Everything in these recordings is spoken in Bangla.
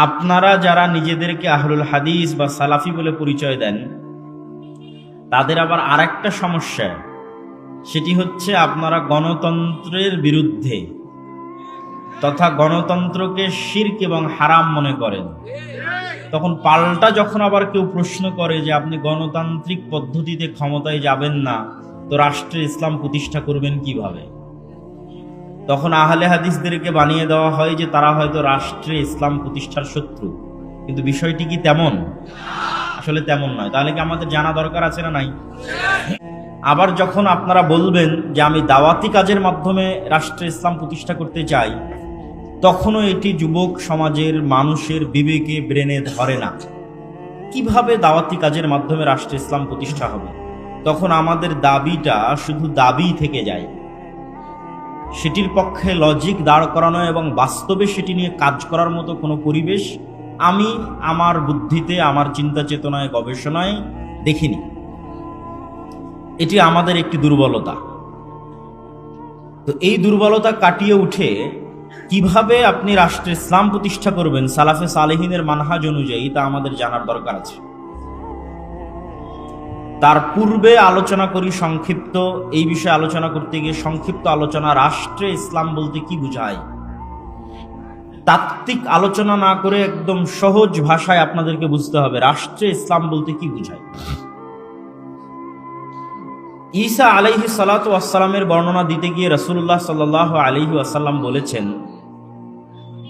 আপনারা যারা নিজেদেরকে আহলুল হাদিস বা সালাফি বলে পরিচয় দেন, তাদের আবার আরেকটা সমস্যা, সেটি হচ্ছে আপনারা গণতন্ত্রের বিরুদ্ধে তথা গণতন্ত্রকে শিরক এবং হারাম মনে করেন। তখন পাল্টা যখন আবার কেউ প্রশ্ন করে যে আপনি গণতান্ত্রিক পদ্ধতিতে ক্ষমতায় যাবেন না, তো রাষ্ট্রে ইসলাম প্রতিষ্ঠা করবেন কিভাবে, তখন আহলে হাদিসদেরকে বানিয়ে দেওয়া হয় যে তারা হয়তো রাষ্ট্রে ইসলাম প্রতিষ্ঠার শত্রু। কিন্তু বিষয়টি কি তেমন? আসলে তেমন নয়। তাহলে কি আমাদের জানা দরকার আছে না নাই? আবার যখন আপনারা বলবেন যে আমি দাওয়াতি কাজের মাধ্যমে রাষ্ট্রে ইসলাম প্রতিষ্ঠা করতে চাই, তখনও এটি যুবক সমাজের মানুষের বিবেকে ব্রেনে ধরে না। কিভাবে দাওয়াতি কাজের মাধ্যমে রাষ্ট্রে ইসলাম প্রতিষ্ঠা হবে? তখন আমাদের দাবিটা শুধু দাবি থেকে যায়, সেটির পক্ষে লজিক দাঁড় করানো এবং বাস্তবে সেটি নিয়ে কাজ করার মতো কোনো পরিবেশ আমি আমার বুদ্ধিতে, আমার চিন্তা চেতনায়, গবেষণায় দেখিনি। এটি আমাদের একটি দুর্বলতা। তো এই দুর্বলতা কাটিয়ে উঠে কিভাবে আপনি রাষ্ট্রে ইসলাম প্রতিষ্ঠা করবেন সালাফে সালেহিনের মানহাজ অনুযায়ী, তা আমাদের জানার দরকার আছে। তার পূর্বে আলোচনা করি সংক্ষিপ্ত, এই বিষয়ে আলোচনা করতে গিয়ে সংক্ষিপ্ত আলোচনা, রাষ্ট্রে ইসলাম বলতে কি বোঝায়। তাত্ত্বিক আলোচনা না করে একদম সহজ ভাষায় আপনাদেরকে বুঝতে হবে রাষ্ট্রে ইসলাম বলতে কি বোঝায়। ঈসা আলাইহিস সালাতু ওয়াস সালামের বর্ণনা দিতে গিয়ে রাসূলুল্লাহ সাল্লাল্লাহু আলাইহি ওয়াসাল্লাম বলেছেন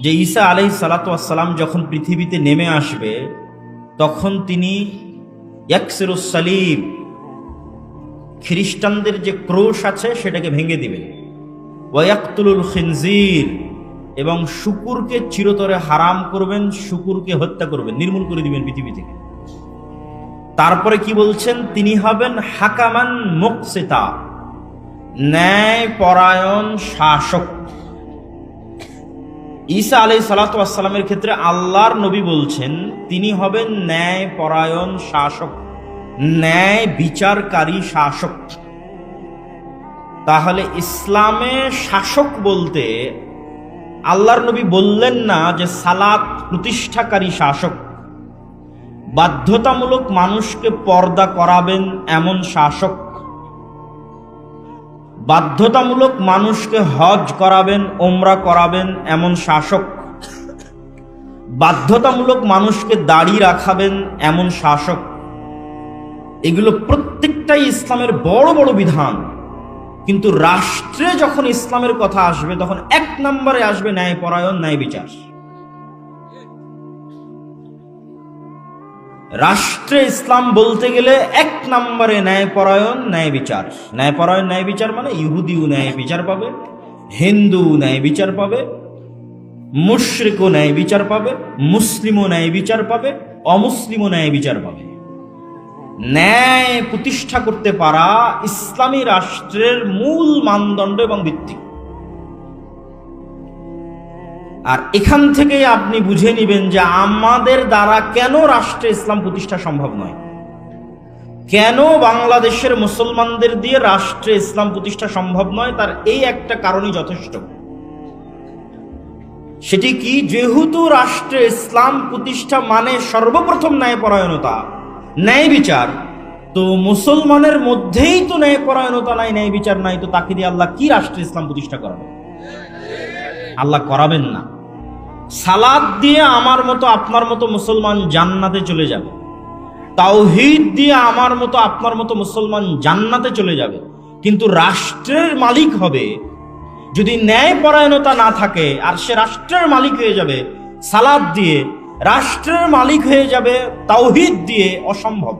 যে ঈসা আলাইহিস সালাতু ওয়াস সালাম যখন পৃথিবীতে নেমে আসবে, তখন তিনি ইয়াকসিরুস সালিব, খ্রিস্টানদের যে ক্রোশ আছে সেটাকে ভেঙে দিবেন, ওয়া ইয়াকতুলুল খিনজির, এবং শুকুরকে চিরতরে হারাম করবেন, শুকুরকে হত্যা করবেন, নির্মূল করে দিবেন পৃথিবী থেকে। তারপরে কি বলছেন? তিনি হবেন হাকামান মুকসিতা, ন্যায় পরায়ণ শাসক। ঈসা আলাইহিস সালাতু ওয়াস সালামের ক্ষেত্রে আল্লাহর নবী বলছেন তিনি হবেন ন্যায় পরায়ণ শাসক, ন্যায় বিচারকারী শাসক। তাহলে ইসলামে শাসক বলতে আল্লাহর নবী বললেন না যে সালাত প্রতিষ্ঠাকারী শাসক, বাধ্যতামূলক মানুষকে পর্দা করাবেন এমন শাসক, বাধ্যতামূলক মানুষকে হজ করাবেন, ওমরা করাবেন এমন শাসক, বাধ্যতামূলক মানুষকে দাড়ি রাখাবেন এমন শাসক। এগুলো প্রত্যেকটাই ইসলামের বড় বড় বিধান। কিন্তু রাষ্ট্রে যখন ইসলামের কথা আসবে, তখন এক নম্বরে আসবে ন্যায়পরায়ণ, ন্যায় বিচার। রাষ্ট্রে ইসলাম বলতে গেলে এক নম্বরে ন্যায়পরায়ণ, ন্যায় বিচার। ন্যায়পরায়ণ, ন্যায় বিচার মানে ইহুদিও ন্যায় বিচার পাবে, হিন্দু ন্যায় বিচার পাবে, মুশরিকও ন্যায় বিচার পাবে, মুসলিমও ন্যায় বিচার পাবে, অমুসলিমও ন্যায় বিচার পাবে। ন্যায় প্রতিষ্ঠা করতে পারা ইসলামী রাষ্ট্রের মূল মানদণ্ড এবং ভিত্তি। আর এখান থেকেই আপনি বুঝে নেবেন যে আমাদের দ্বারা কেন রাষ্ট্রে ইসলাম প্রতিষ্ঠা সম্ভব নয়, কেন বাংলাদেশের মুসলমানদের দিয়ে রাষ্ট্রে ইসলাম প্রতিষ্ঠা সম্ভব নয়। তার এই একটা কারণই যথেষ্ট। সেটি কি? যেহেতু রাষ্ট্রে ইসলাম প্রতিষ্ঠা মানে সর্বপ্রথম ন্যায়পরায়ণতা, ন্যায় বিচার, তো মুসলমানের মধ্যেই তো ন্যায়পরায়ণতা নাই, ন্যায় বিচার নাই, তো তাকে দিয়ে আল্লাহ কি রাষ্ট্রে ইসলাম প্রতিষ্ঠা করাবেন? আল্লাহ করাবেন না। সালাত দিয়ে আমার মতো আপনার মতো মুসলমান জান্নাতে চলে যাবে, তাওহীদ দিয়ে আমার মতো আপনার মতো মুসলমান জান্নাতে চলে যাবে। কিন্তু রাষ্ট্রের মালিক হবে যদি ন্যায়পরায়ণতা না থাকে, আর সে রাষ্ট্রের মালিক হয়ে যাবে সালাত দিয়ে, রাষ্ট্রের মালিক হয়ে যাবে তাওহীদ দিয়ে, অসম্ভব।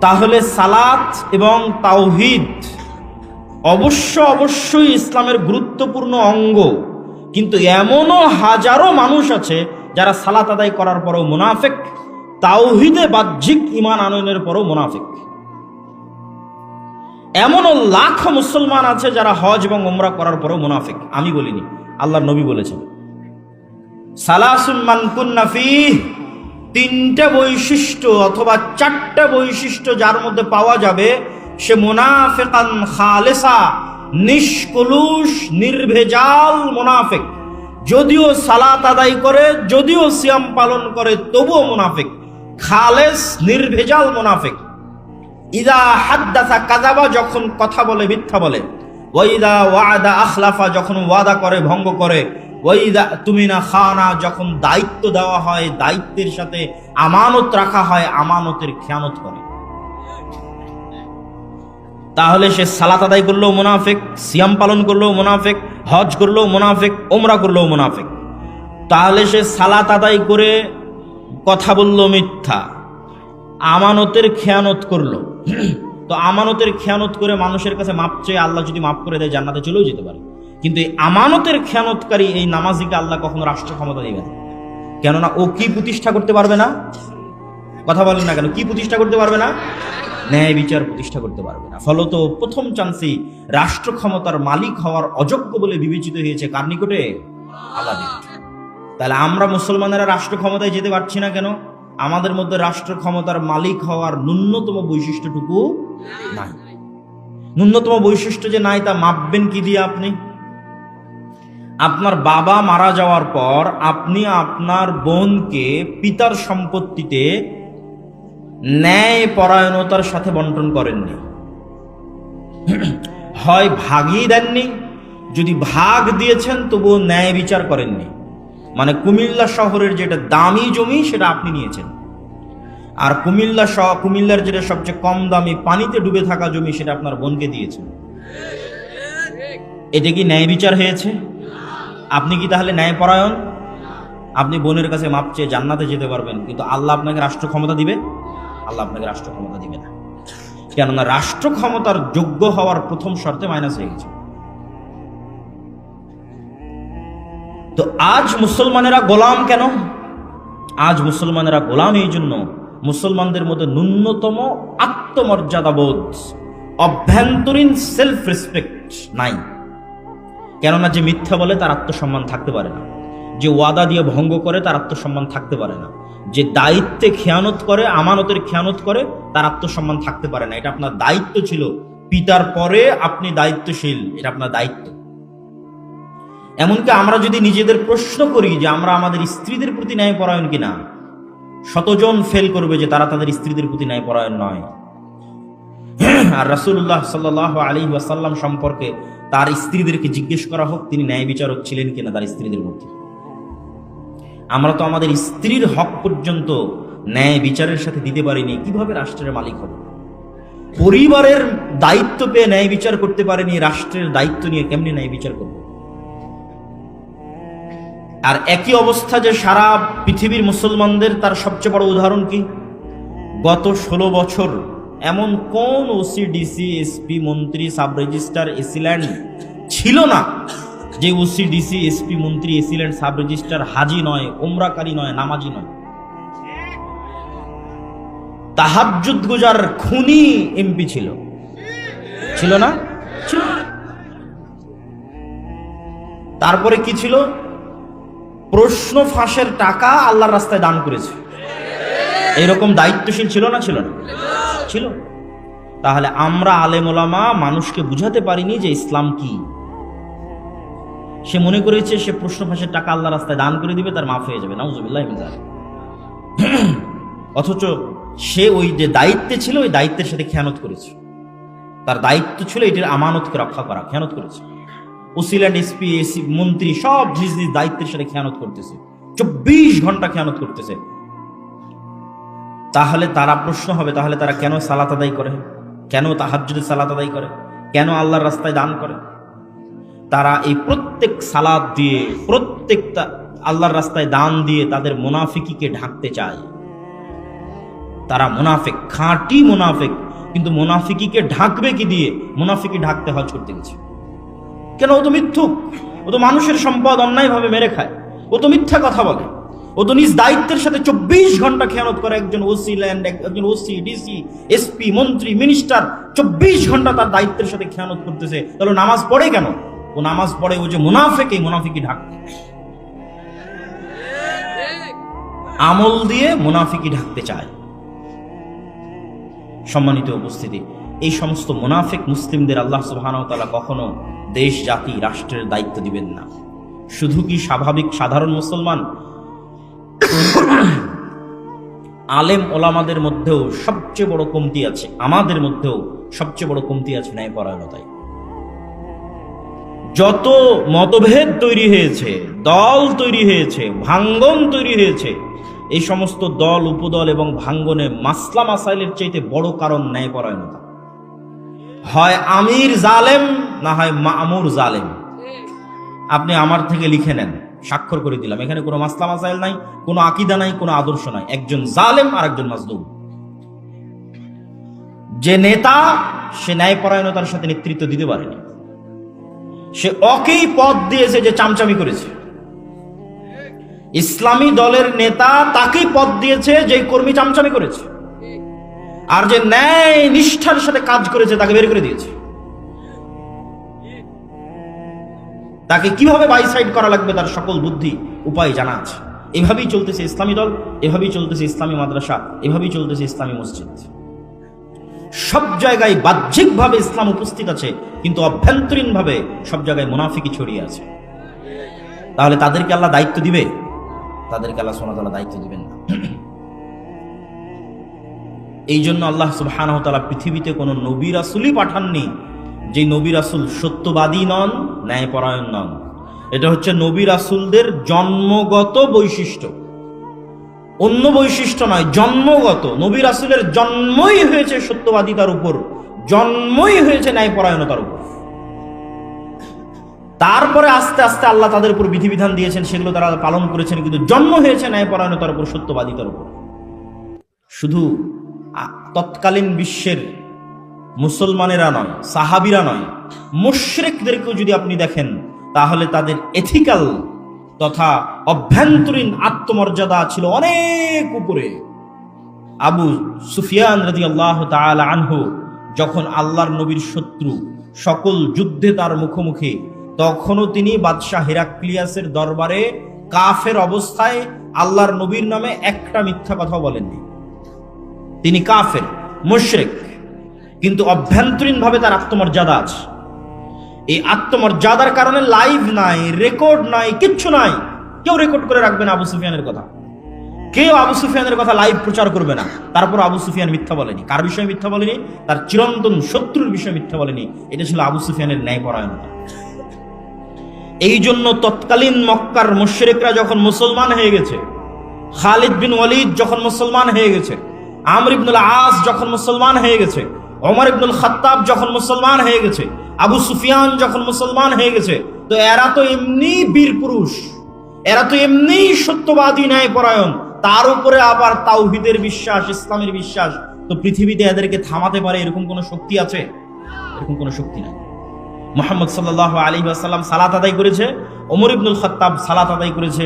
তাহলে সালাত এবং তাওহীদ অবশ্যই ইসলামের গুরুত্বপূর্ণ অঙ্গ। কিন্তু এমনও হাজারো মানুষ আছে যারা সালাত আদায় করার পরও মুনাফিক, তাওহীদে বাহ্যিক ঈমান আনয়নের পরও মুনাফিক। এমনও লাখ মুসলমান আছে যারা হজ এবং ওমরা করার পরও মুনাফিক। আমি বলিনি, আল্লাহর নবী বলেছেন সালাসুন মান কুন্না ফীহি, তিনটা বৈশিষ্ট্য অথবা চারটা বৈশিষ্ট্য যার মধ্যে পাওয়া যাবে, সে মুনাফিকান খালেসা, নিষ্কলুষ নির্ভেজাল মুনাফিক। যদিও সালাত আদায় করে, যদিও সিয়াম পালন করে, তবুও মুনাফিক, খালেস নির্ভেজাল মুনাফিক। ইদা হাদ্দাসা কাযাবা, যখন কথা বলে মিথ্যা বলে, ওয়াইদা ওয়াদা আখলাফা, যখন ওয়াদা করে ভঙ্গ করে, ওয়াইদা তুমিনা খানা, যখন দায়িত্ব দেওয়া হয়, দায়িত্বের সাথে আমানত রাখা হয়, আমানতের খেয়ানত করে। তাহলে সে সালাত আদায় করলেও মুনাফিক, সিয়াম পালন করলেও মুনাফিক, হজ করলেও মুনাফিক, ওমরা করলেও মুনাফিক। তাহলে সে সালাত আদায় করে কথা বলল মিথ্যা, আমানতের খেয়ানত করলো। তো আমানতের খেয়ানত করে মানুষের কাছে মাপ চেয়ে আল্লাহ যদি মাফ করে দেয়, জান্নাতে চলেও যেতে পারে। কিন্তু এই আমানতের খেয়ানতকারী এই নামাজিকে আল্লাহ কখনো রাষ্ট্র ক্ষমতা দিবে না। কেননা ও কি প্রতিষ্ঠা করতে পারবে না? কথা বলেন না কেন? কি প্রতিষ্ঠা করতে পারবে না? ন্যায় বিচার প্রতিষ্ঠা করতে পারবে না। ফলত প্রথম চান্সেই রাষ্ট্র ক্ষমতার মালিক হওয়ার অযোগ্য বলে বিবেচিত হয়েছে কার নিকটে? আল্লাহ নিকটে। তাহলে আমরা মুসলমানেরা রাষ্ট্র ক্ষমতায় যেতে পারছি না কেন? আমাদের মধ্যে রাষ্ট্র ক্ষমতার মালিক হওয়ার ন্যূনতম বৈশিষ্ট্যটুকু নাই। ন্যূনতম বৈশিষ্ট্য যে নাই, তা মাপবেন কি দিয়ে? আপনি আপনার বাবা মারা যাওয়ার পর আপনি আপনার বোনকে পিতার সম্পত্তিতে ন্যায় পরায়ণতার সাথে বন্টন করেননি, হয় ভাগই দেননি, যদি ভাগ দিয়েছেন তবুও ন্যায় বিচার করেননি। মানে কুমিল্লা শহরের যেটা দামি জমি সেটা আপনি নিয়েছেন, আর কুমিল্লার যেটা সবচেয়ে কম দামি পানিতে ডুবে থাকা জমি সেটা আপনার বোনকে দিয়েছেন। এটা কি ন্যায় বিচার হয়েছে? আপনি কি তাহলে ন্যায় পরায়ণ? আপনি বোনের কাছে মাপ চেয়ে জান্নাতে যেতে পারবেন, কিন্তু আল্লাহ আপনাকে রাষ্ট্র ক্ষমতা দিবে? আল্লাহ আপনাকে রাষ্ট্র ক্ষমতা দিবে না। কেননা রাষ্ট্র ক্ষমতার যোগ্য হওয়ার প্রথম শর্তে মাইনাস হয়ে গেছে। তো আজ মুসলমানেরা গোলাম কেন? আজ মুসলমানেরা গোলাম এই জন্য, মুসলমানদের মধ্যে ন্যূনতম আত্মমর্যাদাবোধ, অভ্যন্তরীণ সেলফ রেসপেক্ট নাই। কেননা যে মিথ্যা বলে তার আত্মসম্মান থাকতে পারে না, যে ওয়াদা দিয়ে ভঙ্গ করে তার আত্মসম্মান থাকতে পারে না, যে দায়িত্বে খেয়ানত করে, আমানতের খেয়ানত করে, তার আত্মসম্মান থাকতে পারে না। এটা আপনার দায়িত্ব ছিল, পিতার পরে আপনি দায়িত্বশীল, এটা আপনার দায়িত্ব। এমনকি আমরা যদি নিজেদের প্রশ্ন করি যে আমরা আমাদের স্ত্রীদের প্রতি ন্যায়পরায়ণ কিনা, শতজন ফেল করবে যে তারা তাদের স্ত্রীদের প্রতি ন্যায়পরায়ণ নয়। আর রাসূলুল্লাহ সাল্লাল্লাহু আলাইহি ওয়াসাল্লাম সম্পর্কে তার স্ত্রীদেরকে জিজ্ঞেস করা হোক তিনি ন্যায় বিচারক ছিলেন কিনা তার স্ত্রীদের মধ্যে। আমরা তো আমাদের স্ত্রীর হক পর্যন্ত ন্যায় বিচারের সাথে দিতে পারিনি, কিভাবে রাষ্ট্রের মালিক হব? পরিবারের দায়িত্ব পেয়ে ন্যায় বিচার করতে পারেনি, রাষ্ট্রের দায়িত্ব নিয়ে কেমনি ন্যায় বিচার করব? আর একই অবস্থা যে সারা পৃথিবীর মুসলমানদের, তার সবচেয়ে বড় উদাহরণ কি? গত 16 বছর এমন কোন ওসি, ডিসি, এসপি, মন্ত্রী, সাব রেজিস্ট্রার, এসিল্যান্ড ছিল না যে ওসি, ডিসি, এসপি, মন্ত্রী, এসিল্যান্ড, সাব রেজিস্ট্রার হাজি নয়, ওমরাকারী নয়, নামাজি নয়। তাহাজ্জুদ গুজার খুনি এমপি ছিল না? ছিল। তারপরে কি ছিল? প্রশ্ন ফাঁসের টাকা আল্লাহর রাস্তায় দান করেছে। এরকম দায়িত্বশীল ছিল না? ছিল। তাহলে আমরা আলেম ওলামা মানুষকে বুঝাতে পারিনি যে ইসলাম কি। সে মনে করেছে সে প্রশ্ন ফাঁসের টাকা আল্লাহর রাস্তায় দান করে দিবে, তার মাফ হয়ে যাবে। নাউজুবিল্লাহ মিন যালিক। অথচ সে ওই যে দায়িত্বে ছিল, ওই দায়িত্বের সাথে খেয়ানত করেছে। তার দায়িত্ব ছিল এটির আমানতকে রক্ষা করা, খেয়ানত করেছে। ওসিল্যান্ড, এসপি, এসি, মন্ত্রী সব নিজ নিজ দায়িত্বের সাথে খেয়ানত করতেছে, 24 ঘন্টা খেয়ানত করতেছে। তাহলে তারা প্রশ্ন হবে, তাহলে তারা কেন সালাত আদায় করে, কেন তাহাজ্জুদের সালাত আদায় করে, কেন আল্লাহর রাস্তায় দান করে? তারা এই প্রত্যেক সালাত দিয়ে, প্রত্যেকটা আল্লাহর রাস্তায় দান দিয়ে তাদের মুনাফিকিকে ঢাকতে চায়। তারা মুনাফিক, খাঁটি মুনাফিক। কিন্তু মুনাফিকিকে ঢাকবে কি দিয়ে? মুনাফিকি ঢাকতে হজ করতে গেছে। কেন? ও তো মিথ্যুক, ও তো মানুষের সম্পদ অন্যায়ভাবে মেরে খায়, ও তো মিথ্যা কথা বলে, ও তো নিজ দায়িত্বের সাথে 24 ঘন্টা খেয়ানত করে। একজন ওসি ল্যান্ড, একজন ওসি, ডিসি, এসপি, মন্ত্রী, মিনিস্টার 24 ঘন্টা তার দায়িত্বের সাথে খেয়ানত করতেছে। তাহলে নামাজ পড়ে কেন? ও নামাজ পড়ে ও যে মুনাফিক, এই মুনাফিকি ঢাকতে, আমল দিয়ে মুনাফিকি ঢাকতে চায়। সম্মানিত উপস্থিতি, এই সমস্ত মুনাফিক মুসলিমদের আল্লাহ সুবহানাহু ওয়া তাআলা কখনো দেশ, জাতি, রাষ্ট্রের দায়িত্ব দিবেন না। শুধু কি স্বাভাবিক সাধারণ মুসলমান, আলেম ওলামাদের মধ্যেও সবচেয়ে বড় কমতি আছে, আমাদের মধ্যেও সবচেয়ে বড় কমতি আছে ন্যায়পরায়ণতায়। যত মতভেদ তৈরি হয়েছে, দল তৈরি হয়েছে, ভাঙ্গন তৈরি হয়েছে, এই সমস্ত দল উপদল এবং ভাঙ্গনে মাসলা মাসাইলের চাইতে বড় কারণ ন্যায়পরায়ণতা। হয় আমির জালেম, না হয় মামুর জালেম। আপনি আমার থেকে লিখে নেন, স্বাক্ষর করে দিলাম, এখানে কোনো মাসলা মাসাইল নাই, কোনো আকীদা নাই, কোনো আদর্শ নাই, একজন জালেম আর একজন মাজলুম। যে নেতা সে ন্যায়পরায়ণতার সাথে নেতৃত্ব দিতে পারেনি, সে অকেই পদ দিয়েছে যে চামচামি করেছে। ইসলামী দলের নেতা তাকেই পদ দিয়েছে যে কর্মী চামচামি করেছে, আর যে ন্যায় নিষ্ঠার সাথে কাজ করেছে তাকে বের করে দিয়েছে। তাকে কিভাবে বাইসাইড করা লাগবে তার সকল বুদ্ধি উপায় জানা আছে। এভাবেই চলতেছে ইসলামী দল, এভাবেই চলতেছে ইসলামী মাদ্রাসা, এভাবেই চলতেছে ইসলামী মসজিদ। সব জায়গায় বাহ্যিকভাবে ইসলাম উপস্থিত আছে, কিন্তু অভ্যন্তরীণভাবে সব জায়গায় মুনাফিকি ছড়িয়ে আছে। তাহলে তাদেরকে আল্লাহ দায়িত্ব দিবে? তাদেরকে আল্লাহ সুবহানাহু ওয়া তাআলা দায়িত্ব দিবেন না। এই জন্য আল্লাহ সুবহানাহু ওয়া তাআলা পৃথিবীতে কোনো নবী রাসূলই পাঠাননি যে নবী রাসূল সত্যবাদী নন, ন্যায়পরায়ণ নন। এটা হচ্ছে নবী রাসূলদের জন্মগত বৈশিষ্ট্য, অন্য বৈশিষ্ট্য নয়, জন্মগত। নবী রাসূলের জন্মই হয়েছে সত্যবাদিতার উপর, জন্মই হয়েছে ন্যায়পরায়ণতার উপর। তারপরে আস্তে আস্তে আল্লাহ তাদের উপর বিধিবিধান দিয়েছেন, সেগুলো তারা পালন করেছেন, কিন্তু জন্ম হয়েছে ন্যায়পরায়ণতার উপর, সত্যবাদিতার উপর। শুধু তৎকালীন বিশ্বের মুসলমানেরা নয়, সাহাবীরা নয়, মুশরিকদেরকেও যদি আপনি দেখেন তাহলে তাদের এথিক্যাল তথা অভ্যন্তরীণ আত্মমর্যাদা ছিল অনেক উপরে। আবু সুফিয়ান রাদিয়াল্লাহু তাআলা আনহু যখন আল্লাহর নবীর শত্রু, সকল যুদ্ধে তার মুখোমুখি, তখনও তিনি বাদশাহ হেরাক্লিয়াসের দরবারে কাফের অবস্থায় আল্লাহর নবীর নামে একটা মিথ্যা কথা বলেননি। তিনি কাফের, মুশরিক, কিন্তু অভ্যন্তরীণভাবে তার আত্মমর্যাদা আছে। এই আত্মমর্যাদার কারণে লাইভ নাই, রেকর্ড নাই, কিচ্ছু নাই, কেউ রেকর্ড করে রাখবে না আবু সুফিয়ানের কথা, কেউ আবু সুফিয়ানের কথা লাইভ প্রচার করবে না। তারপর আবু সুফিয়ান মিথ্যা বলেনি। কার বিষয়ে মিথ্যা বলেনি? তার চিরন্তন শত্রুর বিষয়ে মিথ্যা বলেনি। এটা ছিল আবু সুফিয়ানের ন্যায়পরায়ণতা। এই জন্য তৎকালীন মক্কার মুশরিকরা যখন মুসলমান হয়ে গেছে, খালিদ বিন ওয়ালিদ যখন মুসলমান হয়ে গেছে, আমর ইবনুল আস যখন মুসলমান হয়ে গেছে, ওমর ইবনুল খাত্তাব যখন মুসলমান হয়ে গেছে, আবু সুফিয়ান যখন মুসলমান হয়ে গেছে, তো এরা তো এমনি বীর পুরুষ, এরা তো এমনি সত্যবাদী ন্যায়পরায়ণ, তার উপরে আবার তাওহীদের বিশ্বাস, ইসলামের বিশ্বাস। তো পৃথিবীতে এদেরকে থামাতে পারে এরকম কোনো শক্তি আছে? এরকম কোনো শক্তি নাই। মুহাম্মদ সাল্লাল্লাহু আলাইহি ওয়াসাল্লাম সালাত আদায় করেছে, ওমর ইবনুল খাত্তাব সালাত আদায় করেছে,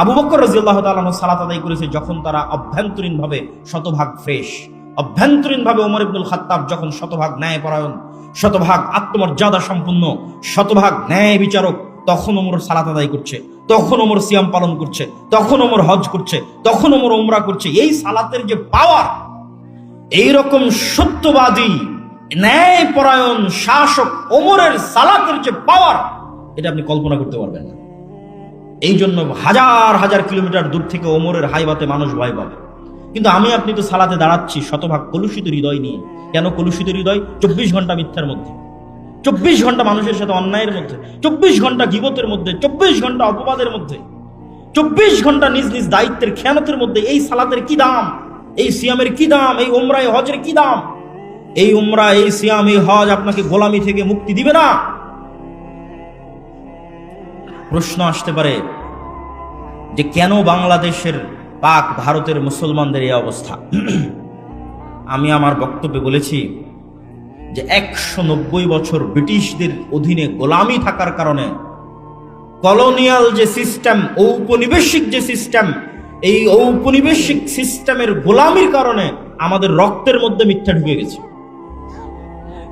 আবু বকর রাদিয়াল্লাহু তাআলা আনহু সালাত আদায় করেছে, যখন তারা অভ্যন্তরীণভাবে শতভাগ ফ্রেশ। অভ্যন্তরীণভাবে ওমর ইবনুল খাত্তাব যখন শতভাগ ন্যায়পরায়ণ, শতভাগ আত্মমর্যাদা সম্পন্ন, শতভাগ ন্যায় বিচারক, তখন ওমর সালাত আদায় করছে, তখন ওমর সিয়াম পালন করছে, তখন ওমর হজ করছে, তখন ওমর উমরা করছে। এই সালাতের যে পাওয়ার, এইরকম সত্যবাদী ন্যায়পরায়ণ শাসক ওমরের সালাতের যে পাওয়ার, এটা আপনি কল্পনা করতে পারবেন না। এই জন্য হাজার হাজার কিলোমিটার দূর থেকে ওমরের হাইবাতে মানুষ ভয় পাবে। কিন্তু আমি আপনি তো সালাতে দাঁড়াচ্ছি শতভাগ কলুষিত হৃদয় নিয়ে। কেন কলুষিত হৃদয়? 24 ঘন্টা মিথ্যার মধ্যে, 24 ঘন্টা মানুষের সাথে অন্যায়ের মধ্যে, 24 ঘন্টা গীবতের মধ্যে, 24 ঘন্টা অপবাদের মধ্যে, 24 ঘন্টা নিজ নিজ দায়িত্বের খেয়ানতের মধ্যে। এই সালাতের কি দাম, এই সিয়ামের কি দাম, এই উমরা এই হজের কি দাম? এই উমরা, এই সিয়াম, এই হজ আপনাকে গোলামি থেকে মুক্তি দিবে না। প্রশ্ন আসতে পারে যে কেন বাংলাদেশের, পাক ভারতের মুসলমানদের এই অবস্থা? আমি আমার বক্তব্যে বলেছি যে 190 বছর ব্রিটিশদের অধীনে গোলামি থাকার কারণে, কলোনিয়াল যে সিস্টেম, ঔপনিবেশিক যে সিস্টেম, এই ঔপনিবেশিক সিস্টেমের গোলামির কারণে আমাদের রক্তের মধ্যে মিথ্যা ঢুকে গেছে।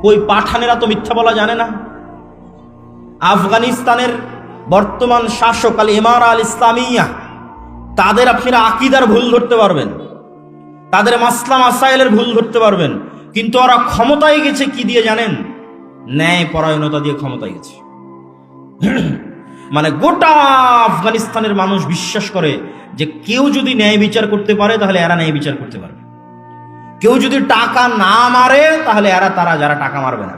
ওই পাঠানেরা তো মিথ্যা বলা জানে না। আফগানিস্তানের বর্তমান শাসক আল ইমারা আল ইসলামিয়া, তাদের আপনারা আকীদার ভুল ধরতে পারবেন, তাদের মাসলা মাসাইলের ভুল ধরতে পারবেন, কিন্তু ওরা ক্ষমতায় গেছে কি দিয়ে জানেন? ন্যায় পরায়ণতা দিয়ে ক্ষমতায় গেছে। মানে গোটা আফগানিস্তানের মানুষ বিশ্বাস করে যে কেউ যদি ন্যায় বিচার করতে পারে তাহলে এরা ন্যায় বিচার করতে পারবে, কেউ যদি টাকা না মারে তাহলে এরা তারা যারা টাকা মারবে না,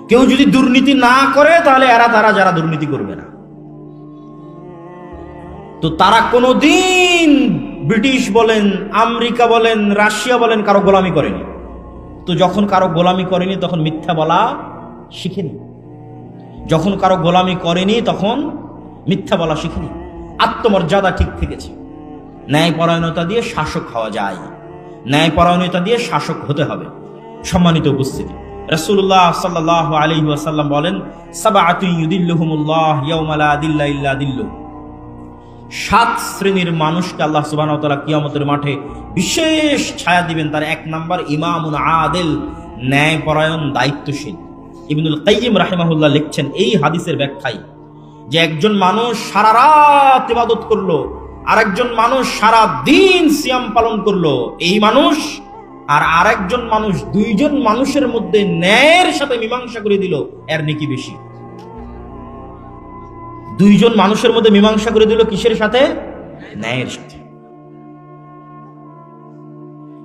কেউ যদি দুর্নীতি না করে তাহলে এরা তারা যারা দুর্নীতি করবে না। তো তারা কোনোদিন ব্রিটিশ বলেন, আমেরিকা বলেন, রাশিয়া বলেন কারো গোলামি করেনি। তো যখন কারো গোলামি করেনি তখন মিথ্যা বলা শিখেনি, যখন কারো গোলামি করেনি তখন মিথ্যা বলা শিখেনি। আত্মমর্যাদা ঠিক থেকেছে। ন্যায়পরায়ণতা দিয়ে শাসক হওয়া যায়, ন্যায়পরায়ণতা দিয়ে শাসক হতে হবে। সম্মানিত উপস্থিতি, রাসূলুল্লাহ সাল্লাল্লাহু আলাইহি ওয়াসাল্লাম বলেন, সাবআতুন ইউদিল্লুহুমুল্লাহ ইয়াওমা লা দিল্লা ইল্লা দিল্লুহ। 7 শ্রেণীর মানুষকে আল্লাহ সুবহানাহু ওয়া তাআলা কিয়ামতের মাঠে বিশেষ ছায়া দিবেন। তার 1 নাম্বার ইমামুন আদিল, ন্যায়পরায়ণ দায়িত্বশীল। ইবনুল কাইয়িম রাহিমাহুল্লাহ লিখছেন এই হাদিসের ব্যাখ্যায় যে একজন মানুষ সারা রাত ইবাদত করলো, আরেকজন মানুষ সারা দিন সিয়াম পালন করলো, এই মানুষ আর আরেকজন মানুষ, দুইজন মানুষের মধ্যে ন্যায়ের সাথে মীমাংসা করে দিল, এর নেকি বেশি। দুইজন মানুষের মধ্যে মীমাংসা করে দিল কিসের সাথে? ন্যায়ের সাথে।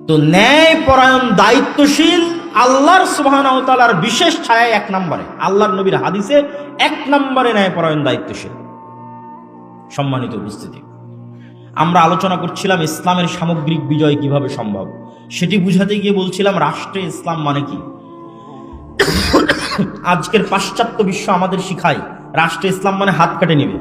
তো ন্যায়পরায়ণ দায়িত্বশীল আল্লাহর সুবহানাহু ওয়া তাআলার বিশেষ ছায়া 1 নম্বরে, আল্লাহর নবীর হাদিসে 1 নম্বরে ন্যায়পরায়ণ দায়িত্বশীল। সম্মানিত উপস্থিতি, আমরা আলোচনা করছিলাম ইসলামের সামগ্রিক বিজয় কিভাবে সম্ভব, সেটি বুঝাতে গিয়ে বলছিলাম রাষ্ট্রে ইসলাম মানে কি। আজকের পাশ্চাত্য বিশ্ব আমাদের শিখায় রাষ্ট্রে ইসলাম মানে হাত কেটে নেবে,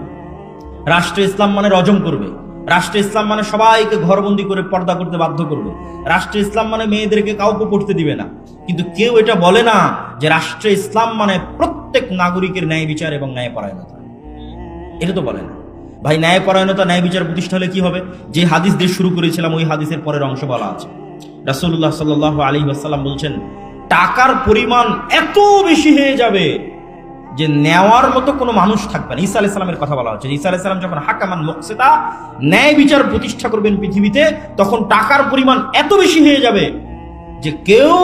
রাষ্ট্রে ইসলাম মানে রজম করবে, রাষ্ট্রে ইসলাম মানে সবাইকে ঘরবন্দি করে পর্দা করতে বাধ্য করবে, রাষ্ট্রে ইসলাম মানে মেয়েদেরকে কাউকে পড়তে দিবে না। কিন্তু কেউ এটা বলে না যে রাষ্ট্রে ইসলাম মানে প্রত্যেক নাগরিকের ন্যায় বিচার এবং ন্যায়পরায়ণতা। এটা তো বলে না ভাই। ন্যায়পরায়ণতা, ন্যায় বিচার প্রতিষ্ঠা হলে কি হবে? যে হাদিস দিয়ে শুরু করেছিলাম ওই হাদিসের পরের অংশ বলা আছে। রাসূলুল্লাহ সাল্লাল্লাহু আলাইহি ওয়াসাল্লাম বলছেন, টাকার পরিমাণ এত বেশি হয়ে যাবে যে নেওয়ার মতো কোনো মানুষ থাকবে না। ঈসা আলাইহিস সালামের কথা বলা হচ্ছে। ঈসা আলাইহিস সালাম যখন হাকামান মুকসিতা, ন্যায় বিচার প্রতিষ্ঠা করবেন পৃথিবীতে, তখন টাকার পরিমাণ এত বেশি হয়ে যাবে যে কেউ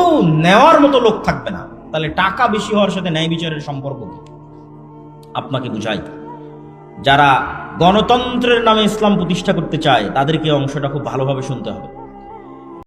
নেওয়ার মতো লোক থাকবে না। তাহলে টাকা বেশি হওয়ার সাথে ন্যায় বিচারের সম্পর্ক কি? আপনাকে বুঝাই, যারা গণতন্ত্রের নামে ইসলাম প্রতিষ্ঠা করতে চায় তাদেরকে অংশটা খুব ভালোভাবে শুনতে হবে।